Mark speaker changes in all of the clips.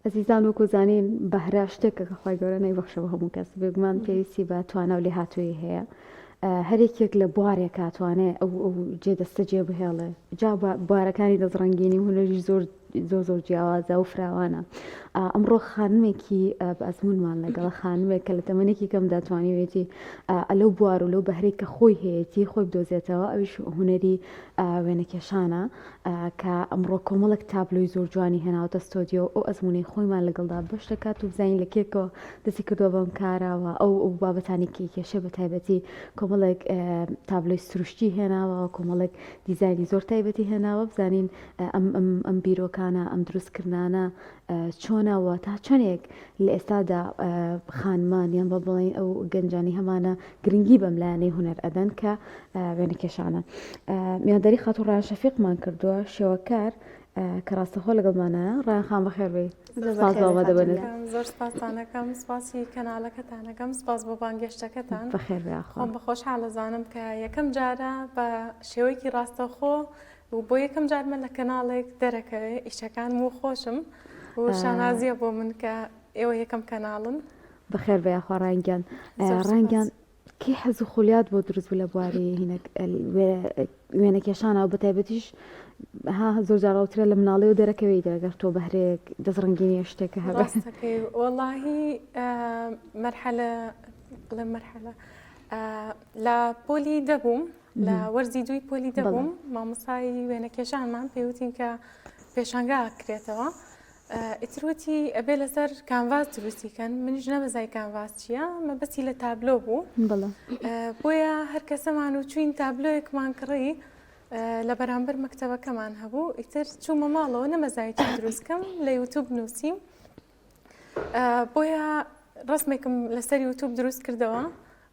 Speaker 1: ئەزیزان وەکو زانین بەهرا شتێکە کە خی گەورە نەیبەخشەوە هەموو کەس بێگومان پێویستی بە توانە و لێهاتووی هەیە هەرێکێک لە بوارێک کاتوانێ ئەو جێدەستە جێ بهێڵێ جا بوارەکانی دەزڕنگێنی هوەری زۆر جیاوازە و فراوانە ئەمڕۆ خانمێکی بە ئەزمونمان لەگەڵ خانمێک کە لە تەمەنێکی کەم داتوانیوێتی لەو بوار و لەو بەهرەی کە خۆی هەیەی خۆی بدۆزێتەوە ئەویش هوەری وێنەکێشانە کە ئەمڕۆ کۆمەڵک تابلۆی زۆر جوانی هێناوتە ستۆدیۆ ئەو ئەزمونەی خۆیمان لەگەڵدا بەش دەکات و بزانین لە کێکەوە دەستی کردووە بەم کاراوە ئەو بابەتانی کێشە بە تایبەتی کۆمەڵێک تابلۆی سروشتی هێناوە کۆمەڵێک دیزایانی زۆر تایبەتی هێناوە بزانین ئەم بیرۆکانە ئەم دروستکردانە چۆنەوە تا چۆنێک لە ئێستادا خانمان یان بە بڵێن ئەو گەنجانی هەمانە گرنگی بەم لایەنەی هونەر ئەدەن کە وێنەکێشانە میاندەری خاتوڕان شەفیقمان کردووە شێوەکار کە ڕاستەخۆ لەگەڵمانە ڕایان خان بەخێربێ
Speaker 2: زۆر سپاسانەکەم سپاسی کەناڵەکەتانەکەم سپاس بۆ بانگێشتەکەتان
Speaker 1: بەخێربێخۆ
Speaker 2: بە خۆشحاڵەزانم کە یەکەم جارە بە شێوەیەکی ڕاستەخۆ و بۆ یەکەم جارمە لە کەناڵێک دەرەکەوێ ئیشەکان و خۆشم و شانازیە بۆ من کە ئێوە یەکەم کەناڵن
Speaker 1: بەخێربێ خۆ ڕانگیان ڕانگیان کی حەز و خۆلیات بۆ دروست بوو لە بواری وێنەکێشانە و بەتایبەتیش زۆر جاڕاوترە لە مناڵی و دەرەکەوێت دەگەر تۆ بەهرەیەک دەزڕنگینی شتێکە هەبێت
Speaker 2: وەڵاهی مەرحەلە لە پۆلی دەبووم لە وەرزی دوی پۆلی دەبووم مامۆستای وێنەکێشانمان پێوتین کە پێشانگا کرێتەوە ئیتروتی ئەبێ لەسەر کانڤاس دروستیکەن منیش نەبزای کانڤاس چییە مەبەستی لە تابلۆ بوو بۆیە هەر کەسەمان و چوین تابلۆیەکمان کڕی لە بەرامبەر مەکتەبەکەمان هەبوو ئیتر چوومە ماڵەوە نەمەزایەتی دروستکەم لە یوتیوب نووسیم بۆیە ڕسمێکم لەسەر یوتیوب دروست کردەوە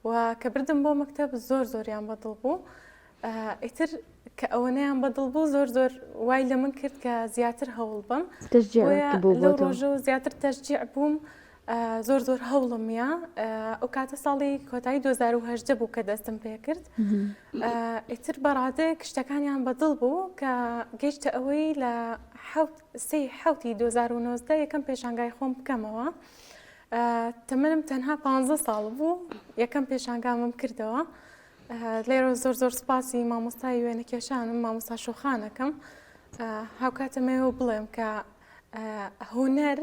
Speaker 2: و کە بردم بۆ مەکتەب زۆریان بەدڵ بوو ئیتر کە ئەوەنەیان بەدڵ بوو زۆر وای لە من کرد کە زیاتر هەوڵ بم لەو ڕۆژە و زیاتر تەشجیع بووم زۆر هەوڵمە ئەو کاتە ساڵی کۆتایی 2010 بوو کە دەستم پێ کرد ئیتر بەڕادەیەک شتەکانیان بەدڵ بوو کە گەیشتە ئەوەی لە حوتی 2019 یەکەم پێشانگای خۆم بکەمەوە تەمەنم تەنها 15 ساڵ بوو یەکەم پێشانگامم کردەوە لێرە زۆر سپاسی مامۆستای وێنەکێشانم مامۆستا شۆخانەکەم هاوکاتەمەوە بڵێم کە هونەر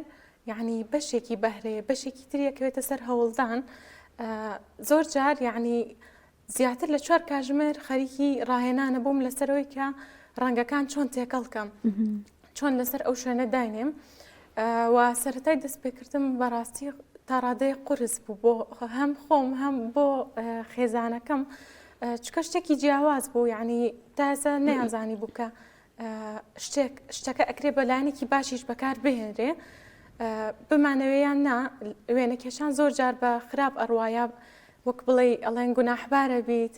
Speaker 2: یعنی بەشێکی بەهرەیە بەشێکی تریەکەوێتە سەر هەوڵدان زۆر جار یعنی زیاتر لە 4 کاتژمێر خەریکی ڕاهێنانە بووم لەسەرەوەی کە ڕەنگەکان چۆن تێکەڵکەم چۆن لەسەر ئەو شوێنە داینێم و سەرەتای دەستپێکردم بەڕاستی تا ڕادەیە قورس بوو بۆ هەم خۆم هەم بۆ خێزانەکەم چکە شتێکی جیاواز بوو یعنی تازە نەیانزانی بوو کە شتەکە ئەکرێ بەلایەنێکی باشیش بەکار بهێنرێ بمانەوەیان نا وێنەکێشان زۆر جار بە خراپ ئەڕواایە وەک بڵێ ئەڵێن گوناحبارە بیت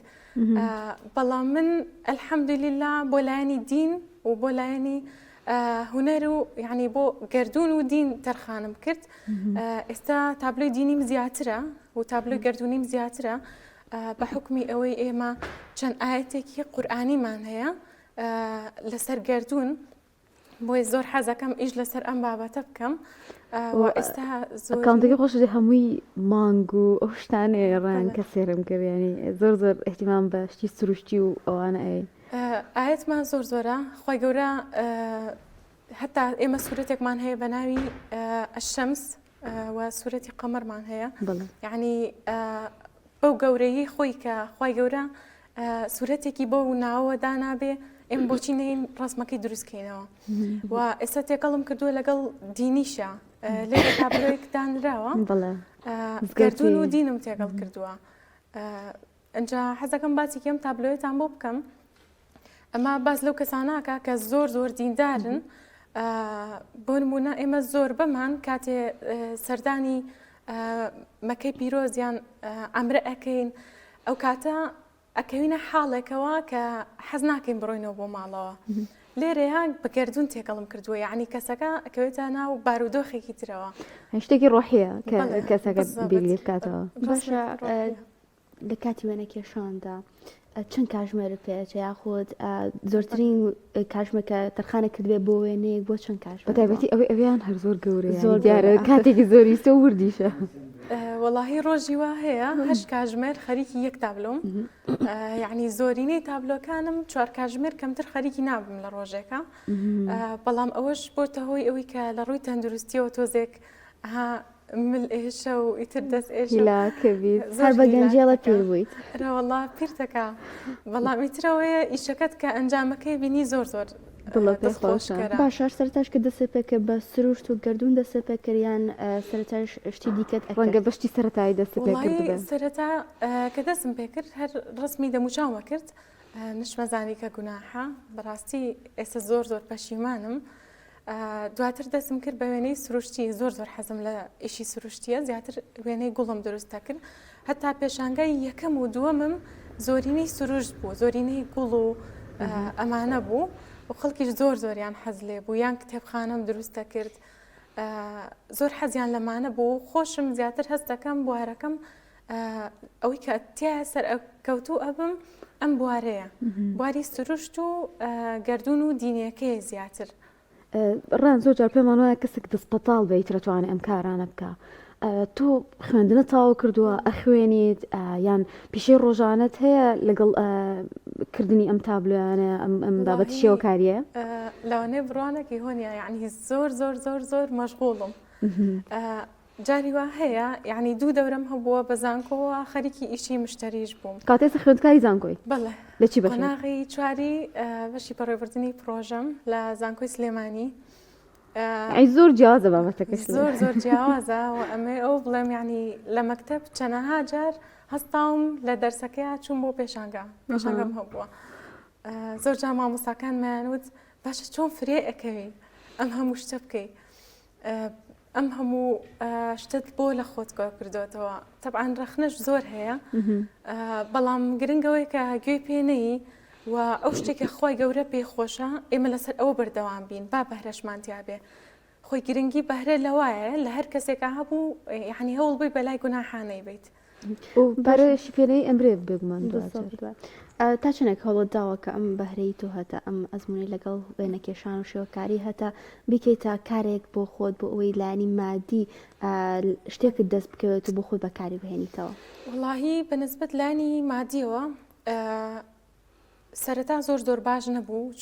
Speaker 2: بەڵام من ئەلحەمدولیلا بۆ لایەنی دین و بۆ لایەنی هونەر و یعنی بۆ گردون و دین تەرخانم کرد ئێستا تابلۆی دینیم زیاترە و تابلۆی گردونیم زیاترە بە حکمی ئەوەی ئێمە چەند ئاەتێکی قورئانیمان هەیە لەسەر گردون بۆی زۆر حەزەکەم ئیش لەسەر ئەم بابەتە بکەم و ئێستا
Speaker 1: ئەکاونتەکە خۆش هەمووی مانگ و ئەو شتانێ ڕان کە سێرم کردیانی زۆر احتیمام بە شتی سروشتی و ئەوانە
Speaker 2: ئاەتمان زۆرە خی گەورە هەتا ئێمە سوورەتێکمان هەیە بە ناوی ئەشەمس و سوورەتی قەمەرمان هەیە یعنی بەو گەورەیی خۆی کە خی گەورە سوورەتێکی بۆ ناوە دانابێ ئێمە بۆچی نین ڕسمەکەی دروستکەینەوە و ئێستا تێکەڵم کردووە لەگەڵ دینیشە لێرە تابلۆیەک دانراوە گردون و دینم تێگەڵ کردووە ئەنجا حەزەکەم باسی کەم تابلۆیەتان بۆ بکەم ئەمە باز لەو کەساناکە کە زۆر دیندارن بۆ نمونە ئێمە زۆر بەمان کاتێ سەردانی مەکەی پیرۆزیان ئەمرە ئەەکەین ئەو کاتە ئەکەوینە حاڵێکەوە کە حەز ناکەین بڕۆینەوە بۆ ماڵەوە لێرەیە بەگردون تێکەڵم کردووە یعنی کەسەکە ئەکەوێتە ناو بارودۆخێکی ترەوە
Speaker 1: شتێکی ڕۆحیە کە کەسەکە بیری بکاتەوە
Speaker 3: باشە لە کاتی وێنەکێشاندا چەند کاتژمێر پێچە یاخود زۆرترین کاتژمێکە تەرخانە کردوێ بۆ وێنەیەک بۆ چەند کاتژمێر
Speaker 1: بە تایبەتی ئەویان هەر زۆر گەورەیە
Speaker 3: زۆر
Speaker 1: دیارە
Speaker 3: گەورە.
Speaker 1: کاتێکی زۆری سە وردیشە
Speaker 2: واللهی ڕۆژی وا هەیە هەشت کاتژمێر خەریکی یەک تابلۆم یعنی زۆرینەی تابلۆکانم 4 کاتژمێر کەمتر خەریکی نابم لە ڕۆژێکە بەڵام ئەوەش بۆتە هۆی ئەوەی کە لە ڕووی تەندروستیەوە تۆزێک مل ئێشە و ئیتر دەست ئێشە
Speaker 1: هیلاکەبیت
Speaker 3: هەر بە گەنجێڵە پێر بوویت
Speaker 2: وەڵا پیرتەکە بەڵام ئیترەوەیە ئیشەکەت کە ئەنجامەکەی بینی زۆر زۆر
Speaker 1: دڵە پێخۆشە.
Speaker 3: باشە سەرتاش کە دەسێ پێکە بە سروشت و گردوون دەسێ پێکردیان سەرتاش شتی دیکەت
Speaker 1: ڕەنگە بەشتی سەرەتایی دەست پێ
Speaker 2: وڵی
Speaker 1: کردبێ
Speaker 2: سەرەتا کە دەستم پێ کرد هەر ڕسمی دەموچاومە کرد نشمەزانی کە گوناحە بەڕاستی ئێستا زۆر زۆر پەشیمانم دواتر دەستم کرد بە وێنەی سروشتی زۆر زۆر حەزم لە ئیشی سروشتیە زیاتر وێنەی گوڵم دروستە کرد هەتا پێشانگای یەکەم و دووەمم زۆرینەی سروشت بوو زۆرینەی گوڵ و ئەمانە بوو و خەڵکیش زۆر زۆریان حەز لێ بوو یان کتێبخانەم دروستە کرد زۆر حەزیان لەمانە بوو خۆشم زیاتر هەست دەکەم بوارەکەم ئەوەی کە تیا سەر کەوتوو ئەبم ئەم بوارەیە بواری سروشت و گردون و دینیەکەی زیاتر
Speaker 1: ڕان زۆر جار پێمان وایە کەسێک دەستپەتاڵ بێت دەتوانێت ئەم کارانە بکە تۆ خوێندنە تاوا کردووە ئەخوێنیت یان پیشەی ڕۆژانت هەیە لەگەڵ کردنی ئەم تابلویانە ئەم بابەت شێوەکاریە
Speaker 2: لەوانەیە بڕوانێکی هۆنیە یعنی زۆر زۆر زۆر زۆر مەشغوڵم جاری وا هەیە یعنی 2 دەورەم هەبووە بە زانکۆوە خەریکی ئیشی مشتریش بووم
Speaker 1: کاتێسە خوێندکاری زانکۆی
Speaker 2: بەڵێ
Speaker 1: لە چی بەش
Speaker 2: قۆناغی چواری بەشی پەڕێوەردنی پرۆژەم لە زانکۆی سلێمانی
Speaker 1: ئەی زۆر جیازە بابەتەکەش
Speaker 2: زۆر زۆر جیاوازە و ئەمێ ئەو بڵێم یعنی لە مەکتەب چەنەها جار هەستاوم لە دەرسەکەی چوون بۆ پێشانگەم هەبووە زۆر جا مامۆستاکانمایان وت باشە چۆن فرێ ئەەکەوی ئەم هەموو شتە بکەی ئەم هەموو شتت بۆ لە خۆت کۆ کردوێتەوە تەبعاان ڕەخنەش زۆر هەیە بەڵام گرنگەوەی کە گوێی پێنەی و ئەو شتێکە خۆی گەورە پێی خۆشە ئێمە لەسەر ئەوە بەردەوام بین با بەهرەشمانتیا بێ خۆی گرنگی بەهرە لەوایە لە هەر کەسێکە هەبوو یعنی هەوڵ بی بەلای گوناحانەی بیت
Speaker 1: بەرەشی پێنەی ئەمرێ بگومان
Speaker 3: تا چنێک هەوڵت داوە کە ئەم بەهرەی تۆ هەتا ئەم ئەزمموی لەگەڵ وێنەکێشان و شێوەکاری هەتا بیکەیت تا کارێک بۆ خۆت بۆ ئەوەی لانی مادی شتێکت دەست بکەوێت و بۆ خۆی بەکاری بهێنیتەوە
Speaker 2: وڵاهی بەنسبەت لانی مادیەوە سەرەتا زۆر زۆر باش نەبوو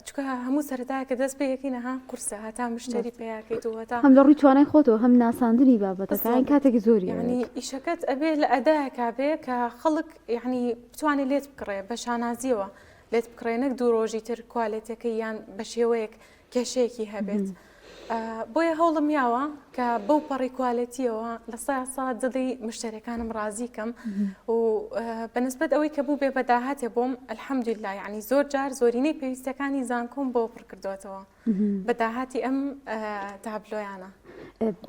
Speaker 2: چکە هەموو سەرەتایە کە دەست پێیەکەینەها قورسە هەتا مشتری پێیاکەیت و هەتا
Speaker 1: هەم لە ڕووی توانای خۆتەوە هەم ناساندنی بابەتەکان کاتێکی زۆری
Speaker 2: یعنی ئیشەکەت ئەبێ لە ئەدایەکا بێ کە خەڵک یعنی بتوانێت لێت بکڕێ بە شانازیەوە لێت بکڕێنەک دوو ڕۆژی تر کوالێتەکەی یان بە شێوەیەک کێشەیەکی هەبێت بۆیە هەوڵم یاوە کە بەو پەڕی کوالەتیەوە لە سا دڵی مشتەرەکانم ڕازیکەم و بەنسبەت ئەوەی کە بوو بێ بەداهاتێ بۆم ئەلحەمدولیلا یعنی زۆر جار زۆرینەی پێویستەکانی زانکۆم بۆ پڕ کردوێتەوە بەداهاتی ئەم تابلۆیانە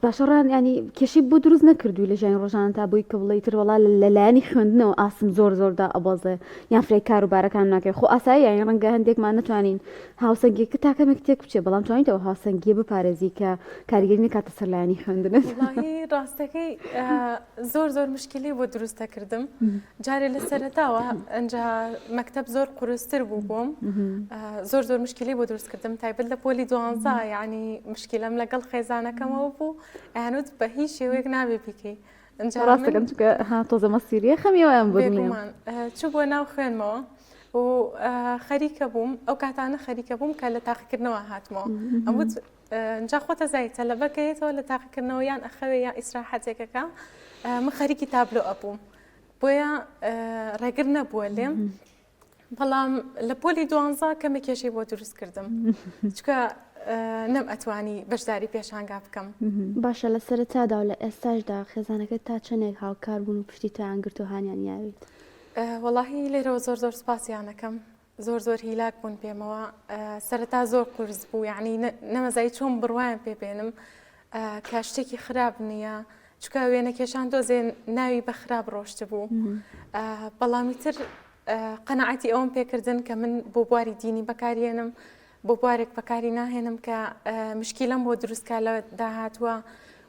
Speaker 1: باشەڕان ینی کێشی بۆ دروست نەکردووی لە ژیان ڕۆژان تا بووی کە بڵی تروەڵا لەلایانی خوێندنەوە ئاسم زۆر زۆردا ئەبەزێ یان فرێ کاروبارەکان ناکەی خۆ ئاسایی یانی ڕەنگە هەندێکمان نتوانین هاوسەنگێککە تاکەمێک تێک بچێ بەڵام توانیتەوە هاوسەنگی بپارێزی کە کاریگەری کاتە سەرلایانی خوێندنێت
Speaker 2: ڕاستەکەی زۆر زۆر مشکلی بۆ دروستەکردم جارێ لە سەرەتاوە ئەنجا مەکتەب زۆر قورستر بوو بۆم زۆر زۆر مشکلی بۆ دروستکردم تایبەت لە پۆلی 12 یعنی مشکلم لەگەڵ خێزانەکەمەوە بوو یانوت بە هیچ شێوەیەک نابێ بیکەی
Speaker 1: ڕاستەکەم چکە تۆزە مەسیریە خەمیەوەیان
Speaker 2: بێگومان چوو بۆ ناو خوێنمەوە و خەریکە بووم ئەو کاتانە خەریکە بووم کە لە تاقیکردنەوە هاتمەوە ئەموت جا خۆتە زایتە لە بەکەیتەوە لە تاقیکردنەوە یان ئەخەوێ یان ئیسراحەتێکەکە من خەریکی تابلۆ ئەبووم بۆیە ڕێگر نەبووە لێم بەڵام لە پۆلی 12 کەمە کێشەی بۆ دروست کردم چکە نەم ئەتوانی بەشداری پێشانگا بکەم
Speaker 3: باشە لە سەرەتادا و لە ئێستاشدا خێزانەکە تا چەندێک هاوکار بوون و پشتی تایان گرت و هانیان یاویت
Speaker 2: وەڵاهی لێرەوە زۆر زۆر سپاسیانەکەم زۆر زۆر هیلاک بوون پێمەوە سەرەتا زۆر قورس بوو یعنی نەمەزایی چۆن بڕوایان پێبێنم کە شتێکی خراپ نییە چکە وێنەکێشان دۆزێ ناوی بە خراپ ڕۆشت بوو بەڵامی تر قەنەعەتی ئەوم پێکردن کە من بۆ بواری دینی بەکارێنم بۆ بوارێک بەکاری ناهێنم کە مشکیلم بۆ دروستکە لە داهاتوە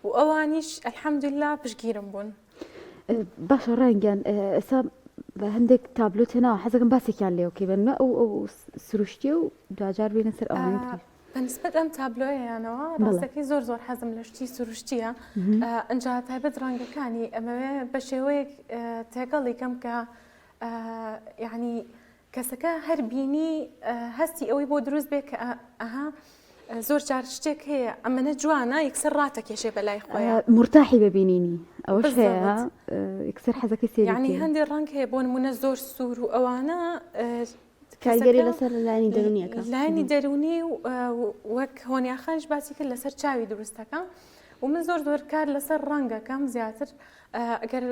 Speaker 2: و ئەوانیش ئەلحەمدولیلا پشگیرم بوون
Speaker 1: باشە ڕەنگیان ئێستا هەندێک تابلۆ هێناوە حەزەکەم باسێکیان لێوکەی بنمە ئەو سروشتی و دوجار بینە سەر ئەوانەی تری.
Speaker 2: بەنسبەت ئەم تابلۆیانەوە ڕاستەکەی زۆر حەزم لە شتی سروشتیە ئەنجا تایبەت ڕەنگەکانی ئەمەوێ بە شێوەیەک تێگەڵی کەم کە یعنی کەسەکە هەر بینی هەستی ئەوەی بۆ دروست بێ کە ئەها زۆر جار شتێک هەیە ئەمەنە جوانە یەکسەر ڕاتەکێشێ بەلای خۆیان
Speaker 1: مرتاحی ببینینی ئەوەش هەیە یەکسەر حەزەکەی سێری
Speaker 2: یعنی هەندێک ڕەنگ هەیە بۆ نمونە زۆر سوور و ئەوانە
Speaker 3: کارگەری لەسەر لانی دەرونیەکە
Speaker 2: لانی دەرونی وەک هۆنیاخانش باسی کرد لەسەر چاوی دروستەکە و من زۆر کار لەسەر ڕەنگەکەم زیاتر ئەگەر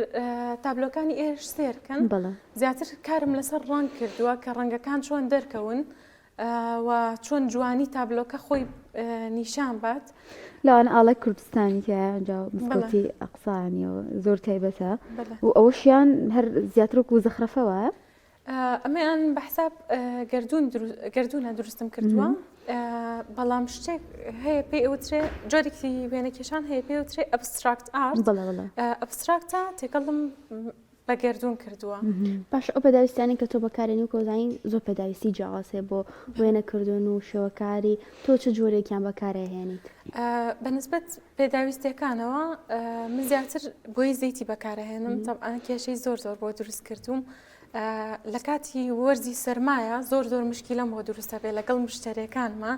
Speaker 2: تابلۆکانی ئێش سێرکەن زیاتر کارم لەسەر ڕەنگ کردووە کە ڕەنگەکان چۆن دەرکەون و چۆن جوانی تابلۆکە خۆی نیشان بات
Speaker 1: لاوان ئاڵای کوردستانی تیاجا مسکوتی ئەقسانیەوە زۆر تایبەتە و ئەوەشیان هەر زیاترک و زەخرەفەوە
Speaker 2: ئەمەیان بەحساب گردوونە دروستم کردووە بەڵام شتێک هەیە پێی ئەوترێ جۆرێکی وێنەکێشان هەیە پێی وترێ ئەبستراکت ئارت ئەبستراکتە تێکەڵم بە گردوون کردووە
Speaker 3: باش ئەو پێداویستیانی کە تۆ بەکارێنی و کۆزانین زۆر پێداویستی جیاوازێ بۆ وێنەکردن و شێوەکاری تۆ چه جۆرێکیان بەکارهێنیت
Speaker 2: بەنسبەت پێداویستیەکانەوە من زیاتر بۆی زەیتی بەکارهێنم تەبعاً کێشەی زۆر بۆ دروست کردوم لە کاتی وەرزی سەرمایە زۆر مشکیلەم بۆ دروستە بێ لەگەڵ مشتەرەکانمە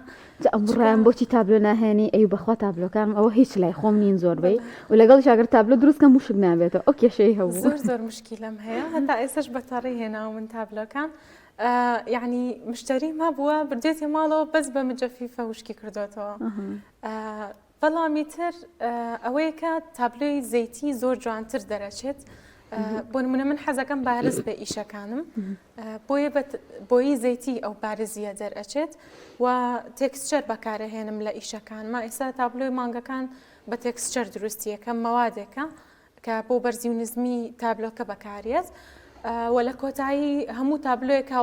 Speaker 1: ئەمڕیان بۆچی تابلۆ ناهێنی ئەی بەخوا تابلۆکانم ئەوە هیچ لای خۆم نین زۆربەی و لەگەڵ شاگەر تابلۆ دروستکە موشک نابێتەوە ئەو کێشەی هەبوو
Speaker 2: زۆر مشکیلەم هەیە هەتا ئێسش بەتەڕی هێناوە من تابلۆکان یعنی مشتری ما بووە بردێتی ماڵەوە بەس بە مجەفیفە وشکی کردوێتەوە بەڵامی تر ئەوەیە کە تابلۆی زەیتی زۆر جوانتر دەرەچێت بۆ نمونە من حەزەکەم بارز بە ئیشەکانم بۆیی زەیتی ئەو بارزیە دەرئەچێت و تێکسچەر بەکارەهێنم لە ئیشەکانمە ئێستا تابلۆی مانگەکان بە تێکسچەر دروستیەکە مەوادێکە کە بۆ بەرزی و نزمی تابلۆکە بەکارێت و لە کۆتایی هەموو تابلۆیەکە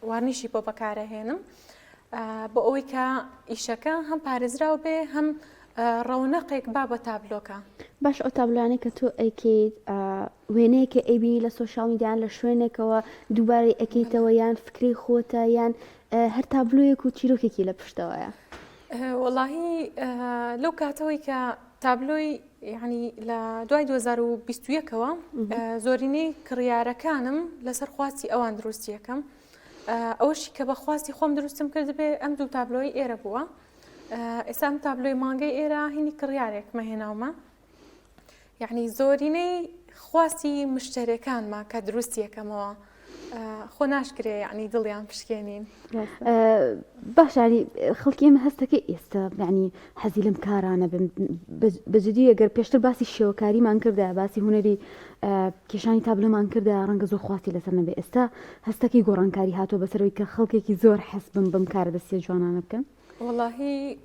Speaker 2: وارنیشی بۆ بەکارەهێنم بۆ ئەوەی کە ئیشەکە هەم پارێزراو بێ هەم ڕەونەقێک با بە تابلۆکە
Speaker 3: باش ئەو تابلوانەی کە تۆ ئەیکەیت وێنەیەکە ئەیبینی لە سۆشیال میدیان لە شوێنێکەوە دووبارەی ئەەکەیتەوە یان فکری خۆتە یان هەر تابلویەک و چیرۆکێکی لە پشتەوەیە
Speaker 2: وەڵاهی لەو کاتەوەی کە تابلۆی یعنی لە دوای 2021ەوە زۆرینەی کڕیارەکانم لەسەر خواستی ئەوان دروستیەکەم ئەوەشی کە بە خواستی خۆم دروستم کرد بێ ئەم دوو تابلۆی ئێرە بووە ئێستا ئەم تابلۆی مانگەی ئێرە هینی کڕیارێک مەهێناومە یعنی زۆرینەی خواستی مشتەرەکانمە کە دروستیەکەمەوە خۆ ناشکرێ یعنی دڵیان پشکێنین
Speaker 1: باشانی خەڵکی ئێمە هەستەکە ئێستا یعنی حەزی لەم کارانە بەجددی ئەگەر پێشتر باسی شێوەکاریمان کردا باسی هوەری کێشانی تابلۆمان کردا ڕەنگە زۆر خواستی لەسەر نەبێ ئێستا هەستەکەی گۆڕانکاری هاتۆ بەسەرەوەی کە خەڵکێکی زۆر حەز بم کارە دەستیە جوانانە بکەن
Speaker 2: واللهی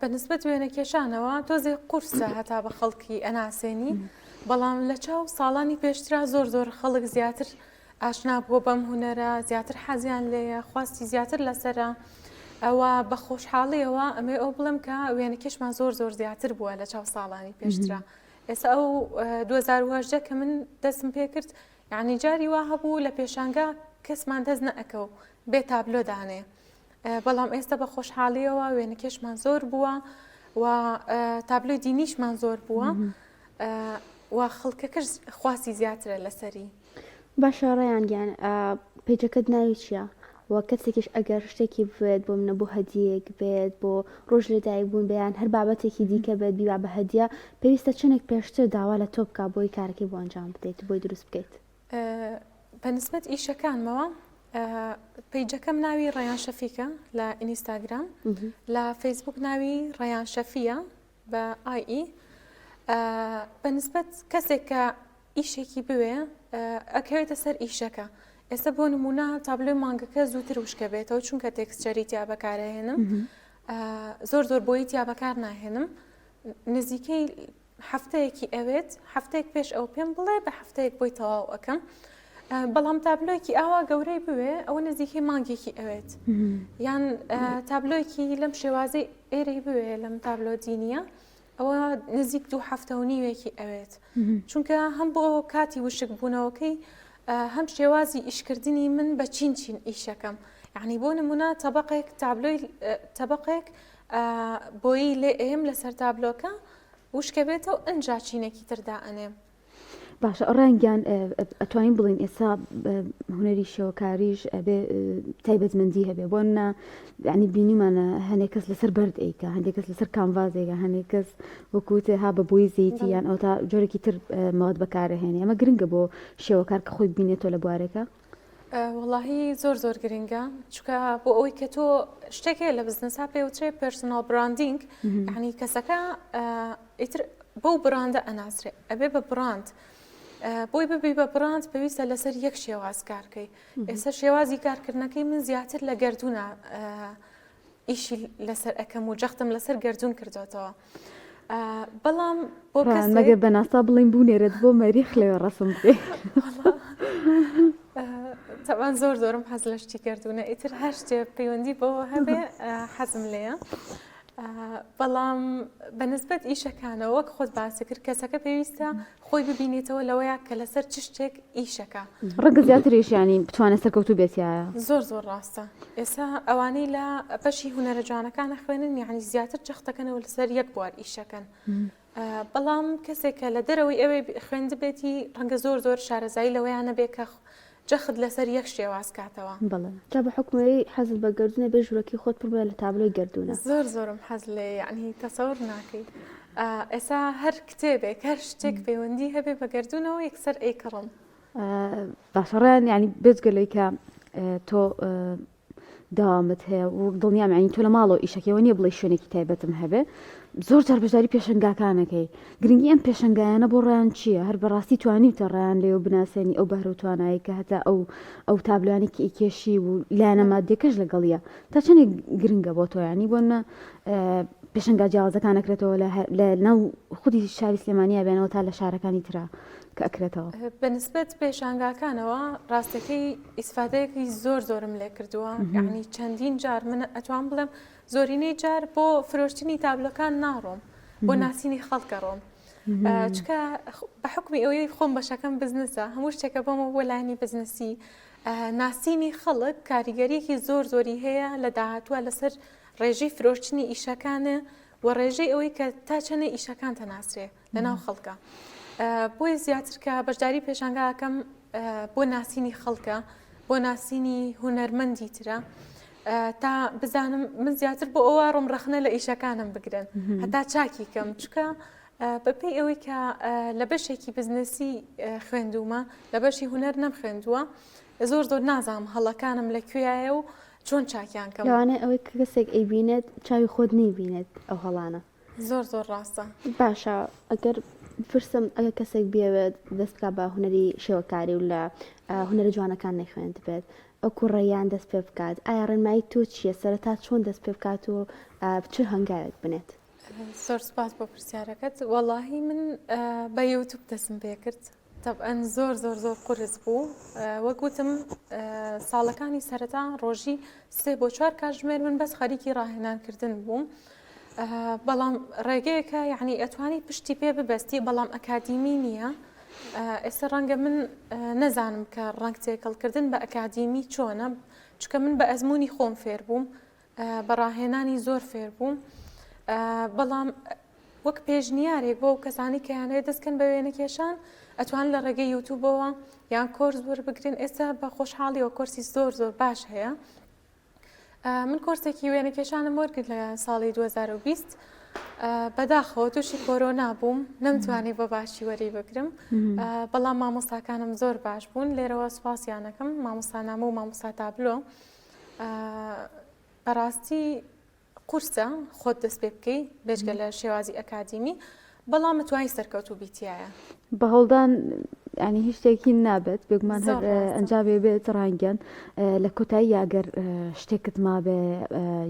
Speaker 2: بەنسبەت وێنەکێشانەوە تۆزێ قورسە هەتا بە خەڵکی ئەناسێنی بەڵام لە چاو ساڵانی پێشترا زۆر خەڵک زیاتر ئاشنا بووە بەم هونەرە زیاتر حەزیان لێیە خواستی زیاتر لەسرە ئەوە بە خۆشحاڵیەوە ئەمێ ئەو بڵم کە وێنەکێشمان زۆر زیاتر بووە لە چاو ساڵانی پێشترا ئێستا ئەو 2010 کە من دەستم پێ کرد یعنی جاری وا هەبوو لە پێشانگە کەسمان دەست نەئەکە و بێ تابلۆ دانێ بەڵام ئێستا بە خۆشحاڵیەوە وێنەکێشمان زۆر بووە و تابلۆی دینیشمان زۆر بووە و خەڵکەکەش خواستی زیاترە لەسەری
Speaker 3: باشە ڕێیان گیان پێجەکەت ناوی چییە؟ و کەسێکیش ئەگەر شتێکی بێت بۆ منە بۆ هەدیەک بێت بۆ ڕۆژ لەدایک بوون بەیان هەر بابەتێکی دیکە بێت بیوا بە هەدیە پێویستە چنێک پێشتر داوا لە تۆ بکە بۆی کارەکەی بۆ ئەنجام بدەیت بۆی دروست بکەیت
Speaker 2: بەنسبەت ئیشەکانمەوە پیجەکەم ناوی ڕەیان شەفیکە لە ئینستاگرام لە فەیسبوک ناوی ڕەیان شەفیە بە ئای بەنسبەت کەسێک کە ئیشێکی بوێ ئەکەوێتە سەر ئیشەکە ئێستا بۆ نمونە تابلۆی مانگەکە زووتر وشکە بێتەوە چونکە تێکسچەری تیا بەکارهێنم زۆر بۆی تیا بەکار ناهێنم نزیکەی هەفتەیەکی ئەوێت هەفتەیەک پێش ئەو پێم بڵێ بە هەفتەیەک بۆی تەواو ئەەکەم بەڵام تابلۆیەکی ئاوا گەورەی بوێ ئەوە نزیکەی مانگێکی ئەوێت یان تابلۆیەکی لەم شێوازەی ئێرەی بوێ لەم تابلۆ دینیە ئەوە نزیک 2 هەفتە و نیوێکی ئەوێت چونکە هەم بۆ کاتی وشک بوونەوەکەی هەم شێوازی ئیشکردنی من بە چین ئیشەکەم یعنی بۆ نمونە تەبقێک تابلۆی تەبقێک بۆیی لێ ئێم لەسەر تابلۆکە وشکە بێتەوە ئەنجا چینێکی تردا ئەنێم
Speaker 1: باشە ڕەنگیان ئەتوانین بڵین ئێستا هوەری شێوەکاریش ئەبێ تایبەتمەندی هەبێ بۆ منە ینی بینیمانە هەندێک کەس لەسەر بەرد ئەیکە هەندێک کەس لەسەر کامڤازێکە هەندێک کەس وەکوتێ ها بە بۆی زەیتی یان ئەو تا جۆرێکی تر ماوەت بەکارهێنێ ئەمە گرنگە بۆ شێوەکار کە خۆی بینێتەوە لە بوارەکە
Speaker 2: وڵاهی زۆر گرنگە چونکە بۆ ئەوەی کە تۆ شتێکێ لە بزنسا پێوترێ پرسۆنال براندینگ یعنی کەسەکە ئیتر بەو براندە ئەناسرێ ئەبێ بە براند بۆی ببی بە براند پێویستە لەسەر یەک شێواز کارکەی ئێستا شێوازی کارکردنەکەی من زیاتر لە گردوونە ئیشی لەسەر ئەەکەم و جەختم لەسەر گردوون کردوێتەوە بەڵام بۆ
Speaker 1: مەگە بەناسا بڵین بوونێرت بۆ مەریخ لێوە ڕسم پێ
Speaker 2: تەوان زۆرم حەز لە شتی کردوونە ئیتر هەر شتێ پەیوەندی بەوە هەبێ حەزم لێە بەڵام بەنسبەت ئیشەکانەوە وەک خۆت باسی کرد کەسەکە پێویستە خۆی ببینێتەوە لەوەیە کە لەسەر چ شتێک ئیشەکە
Speaker 1: ڕەنگە زیاتریش ینی بتوانێت سەرکەوتو بێتیایە
Speaker 2: زۆر ڕاستە ئێستا ئەوانەی لە بەشی هونەرە جوانەکانە خوێنن یعنی زیاتر جەختەکەنەوە لەسەر یەک بوار ئیشەکەن بەڵام کەسێکە لە دەرەوەی ئەوەی خوێندبێتی ڕەنگە زۆر شارەزایی لەوەیانە بێ کە جەخت لەسەر یەک شێواز کاتەوە
Speaker 3: بەڵێ جا بە حکومەوەی حەزت بە گردونە بێ ژوورەکەی خۆت پڕ بێ لە تابلۆی گردونە
Speaker 2: زۆرم حەز لێ یعنی تەسەور ناکەی ئێستا هەر کتێبێک هەر شتێک پەیوەندی هەبێ بە گردونەوە یەکسەر ئەیکڕم
Speaker 1: باشەڕیان ینی بێجگەلەوەی کە تۆ داوامت هەیە و دڵنیام ینی تۆ لە ماڵەوە ئیشەکەەوە نییە بڵێ شوێنێکی تایبەتم هەبێ زۆر جار بەشداری پێشنگاکانەکەی گرنگی ئەم پێشنگایانە بۆ ڕیان چییە هەر بەڕاستی توانیتە ڕیان لێو بناسێنی ئەو بەهرە و توانایی کە هەتا ئەو تابلوانێکی ئیکێشی و لایەنە مادیەکەش لەگەڵیە تا چەندێک گرنگە بۆ تۆیانی بۆنە پێشنگا جیاوازەکان ئەکرێتەوە لە ناو خودی شاری سلێمانیا بێنەوە تا لە شارەکانی ترا کە ئەکرێتەوە
Speaker 2: بەنسبەت پێشانگاکانەوە ڕاستەکەی ئیسفادەیەکی زۆرم لێ کردووە یعنی چەندین جار من ئەتوان بڵێم زۆرینەی جار بۆ فرۆشتنی تابلۆکان ناڕۆم بۆ ناسینی خەڵکە ڕۆم چکە بە حکمی ئەوەی خۆم بەشەکەم بزنسە هەموو شتێکە بۆمە بۆ لایانی بزنسی ناسینی خەڵک کاریگەریەکی زۆری هەیە لە داهاتووە لەسەر ڕێژەی فرۆشتنی ئیشەکانە و ڕێژەی ئەوەی کە تا چەنە ئیشەکان تەناسرێ لەناو خەڵکە بۆی زیاتر کە بەشداری پێشانگاکەم بۆ ناسینی خەڵکە بۆ ناسینی هونەرمەندی ترە تا بزانم من زیاتر بۆ ئەوە ڕۆم ڕەخنە لە ئیشەکانم بگرن هەتا چاکی کەم چکە بەپێی ئەوەی کە لە بەشێکی بزنسی خوێندومە لە بەشی هونەر نەم خوێندووە زۆر نازانم هەڵەکانم لەکوێیە و چۆن چاکیان کەم
Speaker 3: لەوانەیە ئەوەی کەسێک ئەیبینێت چاوی خۆت نەیبینێت ئەو هەڵانە
Speaker 2: زۆر ڕاستە
Speaker 3: باشە ئەگەر فرسم ئەگە کەسێک بێوێت دەستکا بە هوەری شێوەکاری و لە هوەرە جوانەکان نەخوێنێت بێت ئەو کوڕەیان دەست پێ بکات ئایا ڕێنمایی تۆ چییە سەرەتا چۆن دەست پێ بکات و چه هەنگاوێک بنێت
Speaker 2: زۆر سپاس بۆ پرسیارەکەت وەڵاهی من بە یوتیوب دەستم پێ کرد طبعاً زۆر قورس بوو وەکوتم ساڵەکانی سەرەتا ڕۆژی 3 بۆ 4 کاتژمێر من بەس خەریکی ڕاهێنانکردن بووم بەڵام ڕێگەیەکە یعنی ئەتوانی پشتی پێ ببەستی بەڵام ئەکادیمی نییە ئێستا ڕەنگە من نەزانم کە ڕنگ تێکەڵکردن بە ئەکادیمی چۆنە چکە من بە ئەزمموی خۆم فێر بووم بە ڕاهێنانی زۆر فێر بووم بەڵام وەک پێشنیارێک بۆ کەسانی کە یانەیە دەستکەن بە وێنەکێشان ئەتوان لە ڕێگەی یوتیوبەوە یان کۆرس بگرن ئێستا بە خۆشحاڵیەوە کۆرسی زۆر باش هەیە من کۆرسێکی وێنەکێشانم وەرگرت لە ساڵی 2020 بەداخەوە تووشی کۆرۆنا بووم نەمتوانی بە باشی وەری بگرم بەڵام مامۆستاکانم زۆر باش بوون لێرەوە سوپاسیانەکەم مامۆستانامە و مامۆستا تابلۆ بەڕاستی قورسە خۆت دەست پێ بکەی بێژگە لە شێوازی ئەکادیمی بەڵام توانی سەرکەوتو بیتیایە
Speaker 1: بە هەڵدان ینی هیچ شتێکی نابێت بگومان هەر ئەنجابێ بێت ڕانگەن لە کۆتایی یاگەر شتێکت مابێ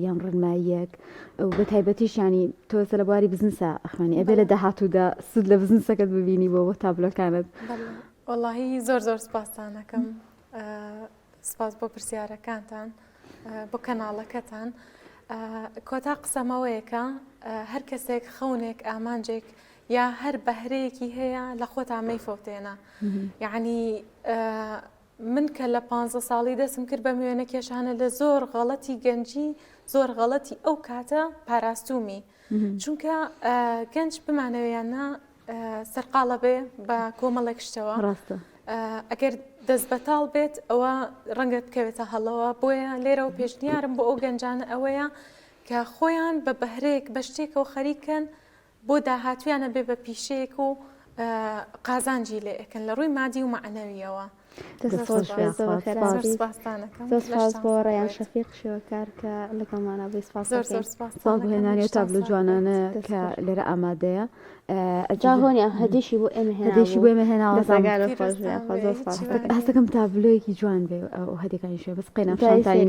Speaker 1: یان ڕێنماییەک و بە تایبەتیش ینی تۆ لە بواری بزنسە ئەخوێنی ئەبێ لە داهاتوودا سود لە بزنسەکەت ببینی بۆ تابلۆکانت
Speaker 2: وەڵاهی زۆر سپاسانەکەم سپاس بۆ پرسیارەکانتان بۆ کەناڵەکەتان کۆتا قسەمەوەیەکە هەر کەسێک خەونێک ئامانجێک یا هەر بەهرەیەکی هەیە لە خۆتا مەیفۆتێنە یعنی من کە لە 15 ساڵی دەستم کرد بە میوێنە کێشانە لە زۆر غەڵەتی گەنجی زۆر غەڵەتی ئەو کاتە پاراستومی چونکە گەنج بمانەوەیانە سەرقاڵە بێ بە کۆمەڵێک شتەوە
Speaker 1: ڕاستە
Speaker 2: ئەگەر دەست بەتاڵ بێت ئەوە ڕەنگە بکەوێتە هەڵەوە بۆیە لێرە و پێشنیارم بۆ ئەو گەنجانە ئەوەیە کە خۆیان بە بەهرەیەک بە شتێکەوە خەریکن بۆ داهاتویانە بێ بە پیشەیەک و قازانجی لێ ئەکەن لە ڕووی مادی و معنەویەوە.
Speaker 3: سپاس بۆ ڕێیان شەفیق شێوەکار کە لەگەڵمانە بێ سپاس
Speaker 1: ساڵ بهێنانی تابلو جوانانە کە لێرە ئامادەیە
Speaker 3: جا هۆنیان هەدیشی بۆ ئێمە
Speaker 1: هەدیشی بۆ ئێمە هێناوە
Speaker 3: هێنا
Speaker 1: هەستەکەم تابلۆیەکی جوان بێ ئەو هەدیەکانی شوێ بەس قەینە شانتایی